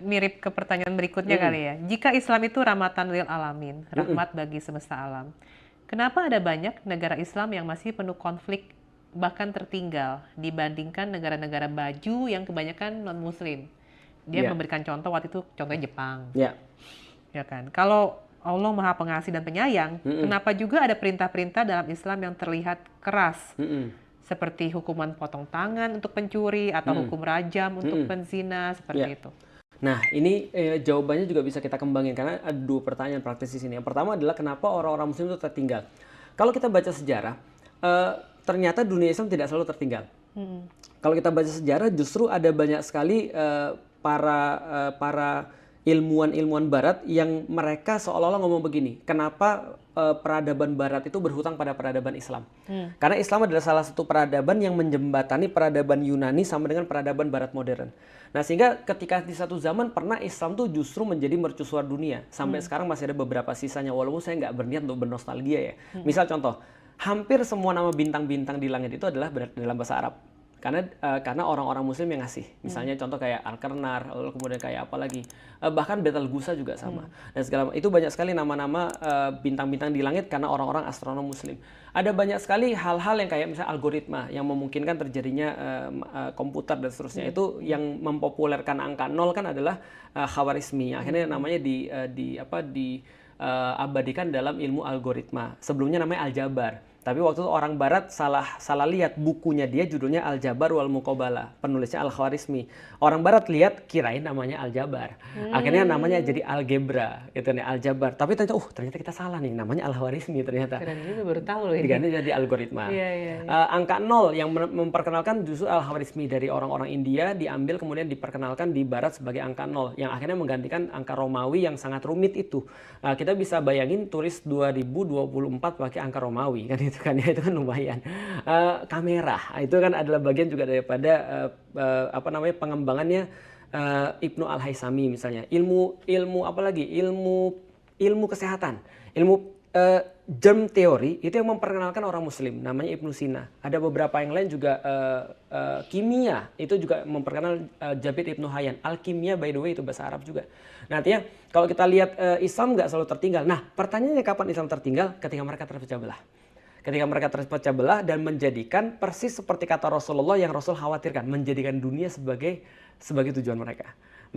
mirip ke pertanyaan berikutnya Mm-mm. kali ya. Jika Islam itu rahmatan lil alamin, Mm-mm. rahmat bagi semesta alam, kenapa ada banyak negara Islam yang masih penuh konflik bahkan tertinggal dibandingkan negara-negara baju yang kebanyakan non-muslim? Dia Ya, memberikan contoh waktu itu contohnya Jepang, ya. ya kan? Kalau Allah Maha Pengasih dan Penyayang, Mm-mm. kenapa juga ada perintah-perintah dalam Islam yang terlihat keras? Mm-mm. Seperti hukuman potong tangan untuk pencuri atau Mm-mm. hukum rajam untuk Mm-mm. penzina Ya. seperti itu. Nah, ini jawabannya juga bisa kita kembangin karena ada dua pertanyaan praktis di sini. Yang pertama adalah kenapa orang-orang Muslim itu tertinggal. Kalau kita baca sejarah, eh, ternyata dunia Islam tidak selalu tertinggal. Kalau kita baca sejarah, justru ada banyak sekali para ilmuwan-ilmuwan Barat yang mereka seolah-olah ngomong begini, kenapa peradaban Barat itu berhutang pada peradaban Islam? Karena Islam adalah salah satu peradaban yang menjembatani peradaban Yunani sama dengan peradaban Barat modern. Nah, sehingga ketika di satu zaman pernah Islam tuh justru menjadi mercusuar dunia. Sampai sekarang masih ada beberapa sisanya, walaupun saya nggak berniat untuk bernostalgia ya. Misal contoh, hampir semua nama bintang-bintang di langit itu adalah dalam bahasa Arab. Karena orang-orang Muslim yang ngasih. Misalnya contoh kayak Al-Karnar, lalu kemudian kayak apa lagi. Bahkan Betelgeuse juga sama. Dan segala itu banyak sekali nama-nama bintang-bintang di langit karena orang-orang astronom Muslim. Ada banyak sekali hal-hal yang kayak misalnya algoritma yang memungkinkan terjadinya komputer dan seterusnya. Itu yang mempopulerkan angka 0 kan adalah Khawarizmi. Akhirnya namanya abadikan dalam ilmu algoritma. Sebelumnya namanya aljabar. Tapi waktu itu orang Barat salah lihat bukunya, dia judulnya Al-Jabar wal Muqabalah, penulisnya Al-Khwarizmi. Orang Barat lihat kirain namanya Al-Jabar. Akhirnya namanya jadi algebra, gitu nih, Al-Jabar. Tapi ternyata kita salah nih, namanya Al-Khwarizmi ternyata. Keren juga, baru tahu loh ini. Diganti jadi algoritma. Iya. Angka 0 yang memperkenalkan justru Al-Khwarizmi dari orang-orang India, diambil kemudian diperkenalkan di Barat sebagai angka 0 yang akhirnya menggantikan angka Romawi yang sangat rumit itu. Kita bisa bayangin turis 2024 pakai angka Romawi kan, itu kan lumayan. Kamera itu kan adalah bagian juga daripada pengembangannya Ibnu Al-Haisami misalnya. Ilmu apa lagi? Ilmu kesehatan, ilmu germ teori itu yang memperkenalkan orang Muslim, namanya Ibnu Sina. Ada beberapa yang lain juga kimia itu juga memperkenal Jabir Ibnu Hayyan. Alkimia by the way itu bahasa Arab juga. Nah, artinya kalau kita lihat Islam nggak selalu tertinggal. Nah, pertanyaannya kapan Islam tertinggal? Ketika mereka terpecah belah. Ketika mereka terpecah belah dan menjadikan persis seperti kata Rasulullah yang Rasul khawatirkan, menjadikan dunia sebagai tujuan mereka.